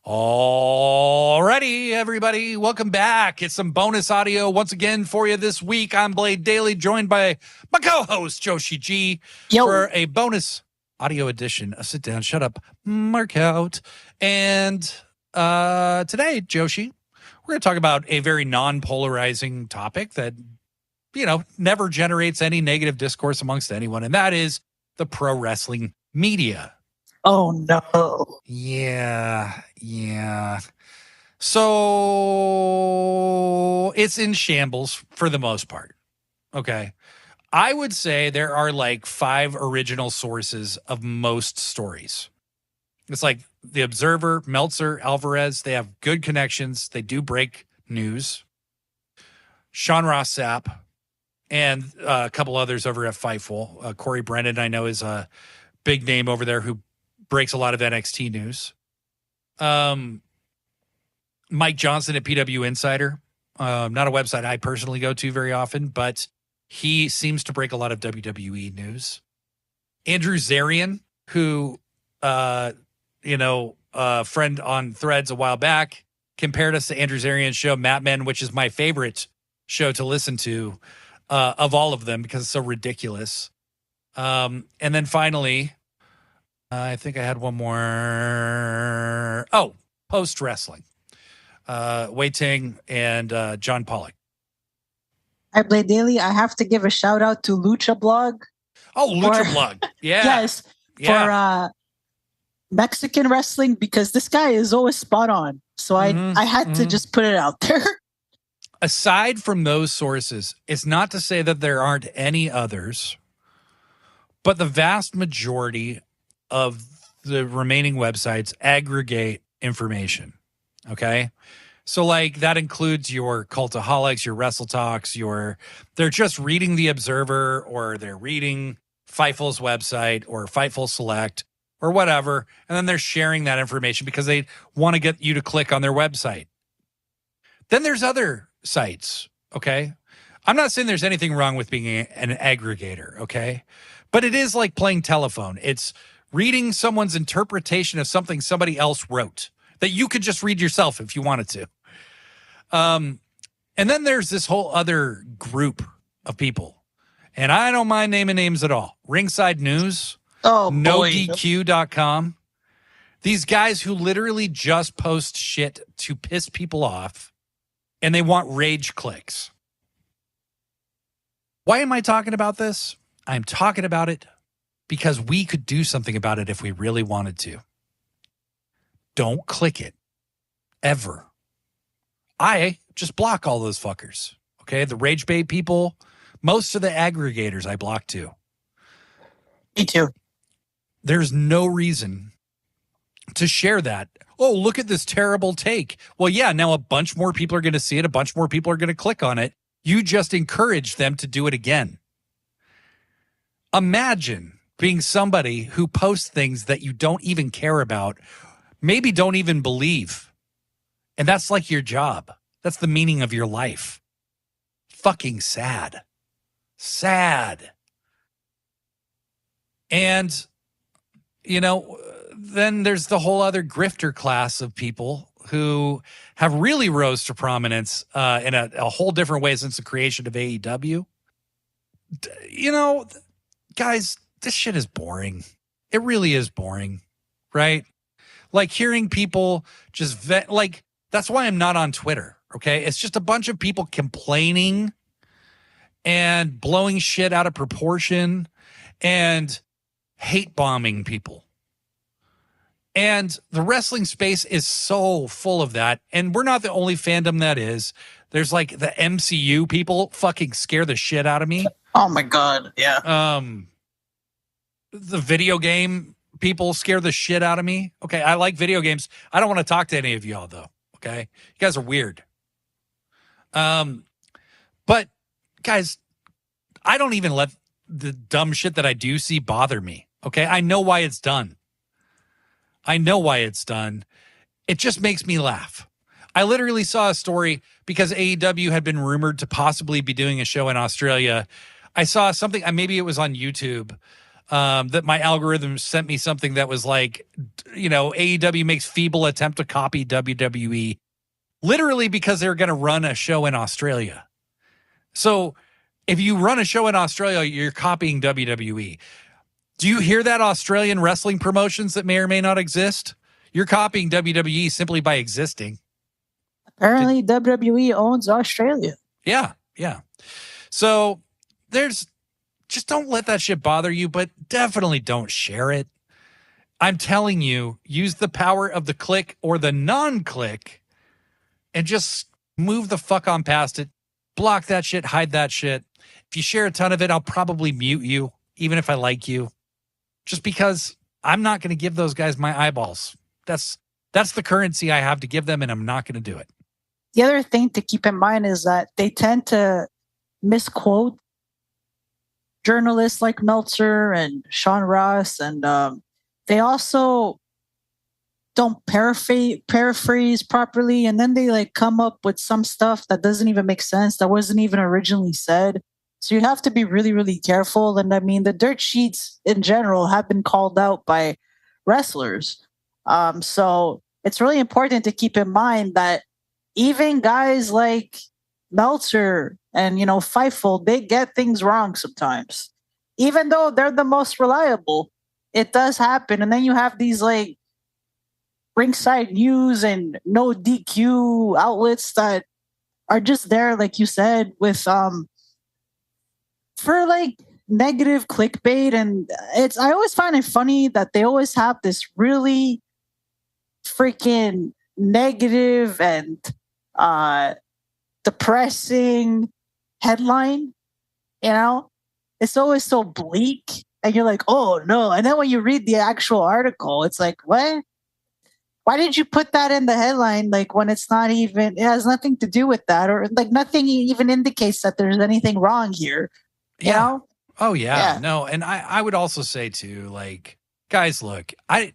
Alrighty, everybody, welcome back. It's some bonus audio once again for you this week. I'm Blade Daily, joined by my co-host, Joshi G, for a bonus audio edition of Sit Down, Shut Up, Mark Out. And today, Joshi, we're going to talk about a very non-polarizing topic that, never generates any negative discourse amongst anyone, and that is the pro wrestling media. Oh, no. Yeah. So it's in shambles for the most part. Okay. I would say there are like 5 original sources of most stories. It's like The Observer, Meltzer, Alvarez. They have good connections. They do break news. Sean Ross Sapp and a couple others over at Fightful. Corey Brennan, I know, is a big name over there who breaks a lot of NXT news. Mike Johnson at PW Insider, not a website I personally go to very often, but he seems to break a lot of WWE news. Andrew Zarian, who, a friend on Threads a while back, compared us to Andrew Zarian's show, Mat Men, which is my favorite show to listen to of all of them because it's so ridiculous. And then finally, I think I had one more. Oh, Post Wrestling. Wei Ting and John Pollock. I Blade Daily. I have to give a shout out to Lucha Blog. Oh, Lucha Blog. Yeah. Yes. For Mexican wrestling, because this guy is always spot on. So I had to just put it out there. Aside from those sources, it's not to say that there aren't any others, but the vast majority of the remaining websites aggregate information. Okay. So like that includes your Cultaholics, your Wrestle Talks, they're just reading The Observer, or they're reading Fightful's website or Fightful Select or whatever. And then they're sharing that information because they want to get you to click on their website. Then there's other sites. Okay. I'm not saying there's anything wrong with being an aggregator. Okay. But it is like playing telephone. It's reading someone's interpretation of something somebody else wrote that you could just read yourself if you wanted to. And then there's this whole other group of people, and I don't mind naming names at all. Ringside News, NoDQ.com. These guys who literally just post shit to piss people off, and they want rage clicks. Why am I talking about this? I'm talking about it because we could do something about it if we really wanted to. Don't click it. Ever. I just block all those fuckers. Okay? The rage bait people, most of the aggregators I block too. Me too. There's no reason to share that. Oh, look at this terrible take. Well, yeah, now a bunch more people are going to see it. A bunch more people are going to click on it. You just encourage them to do it again. Imagine being somebody who posts things that you don't even care about, maybe don't even believe. And that's like your job. That's the meaning of your life. Fucking sad. Sad. And, then there's the whole other grifter class of people who have really rose to prominence in a whole different way since the creation of AEW. Guys, this shit is boring. It really is boring, right? Like hearing people just that's why I'm not on Twitter, okay? It's just a bunch of people complaining and blowing shit out of proportion and hate bombing people. And the wrestling space is so full of that. And we're not the only fandom that is. There's like the MCU people fucking scare the shit out of me. Oh my God. Yeah. The video game people scare the shit out of me. Okay. I like video games. I don't want to talk to any of y'all though. Okay. You guys are weird. But guys, I don't even let the dumb shit that I do see bother me. Okay. I know why it's done. It just makes me laugh. I literally saw a story because AEW had been rumored to possibly be doing a show in Australia. I saw something, maybe it was on YouTube, that my algorithm sent me something that was like, AEW makes feeble attempt to copy WWE, literally because they're going to run a show in Australia. So if you run a show in Australia, you're copying WWE. Do you hear that, Australian wrestling promotions that may or may not exist? You're copying WWE simply by existing. Apparently, WWE owns Australia. Yeah. So just don't let that shit bother you, but definitely don't share it. I'm telling you, use the power of the click or the non-click and just move the fuck on past it. Block that shit, hide that shit. If you share a ton of it, I'll probably mute you, even if I like you. Just because I'm not going to give those guys my eyeballs. That's the currency I have to give them, and I'm not going to do it. The other thing to keep in mind is that they tend to misquote journalists like Meltzer and Sean Ross, and they also don't paraphrase properly, and then they like come up with some stuff that doesn't even make sense, that wasn't even originally said. So you have to be really, really careful. And I mean, the dirt sheets in general have been called out by wrestlers. So it's really important to keep in mind that even guys like Meltzer and, Fightful, they get things wrong sometimes. Even though they're the most reliable, it does happen. And then you have these like ringside news and no DQ outlets that are just there, like you said, with for like negative clickbait. And I always find it funny that they always have this really freaking negative and depressing headline. It's always so bleak, and you're like, oh no. And then when you read the actual article, it's like, what? Why did you put that in the headline? Like, when it has nothing to do with that, or like nothing even indicates that there's anything wrong here. You know? Oh yeah. No. And I would also say too, like, guys, look, I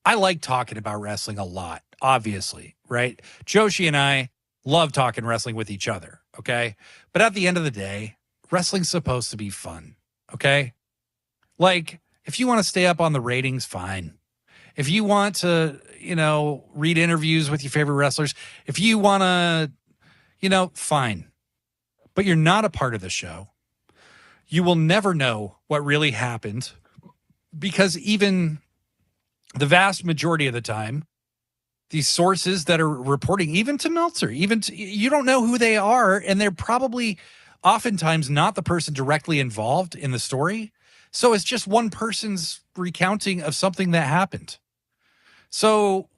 like talking about wrestling a lot, obviously, right? Joshi and I love talking wrestling with each other. Okay. But at the end of the day, wrestling's supposed to be fun. Okay. Like, if you want to stay up on the ratings, fine. If you want to, read interviews with your favorite wrestlers, if you want to, fine. But you're not a part of the show. You will never know what really happened, because even the vast majority of the time, these sources that are reporting, even to Meltzer, you don't know who they are, and they're probably oftentimes not the person directly involved in the story. So it's just one person's recounting of something that happened. So,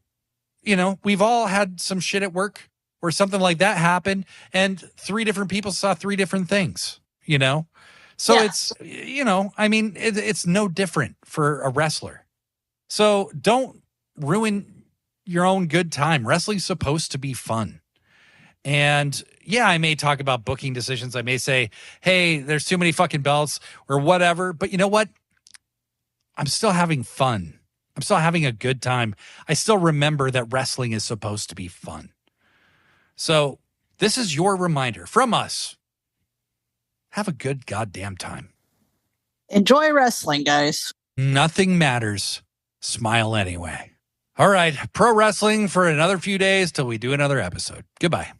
we've all had some shit at work where something like that happened, and 3 different people saw 3 different things, So it's, it's no different for a wrestler. So don't ruin your own good time. Wrestling's supposed to be fun. And yeah, I may talk about booking decisions. I may say, hey, there's too many fucking belts or whatever. But you know what? I'm still having fun. I'm still having a good time. I still remember that wrestling is supposed to be fun. So this is your reminder from us. Have a good goddamn time. Enjoy wrestling, guys. Nothing matters. Smile anyway. All right. Pro wrestling for another few days till we do another episode. Goodbye.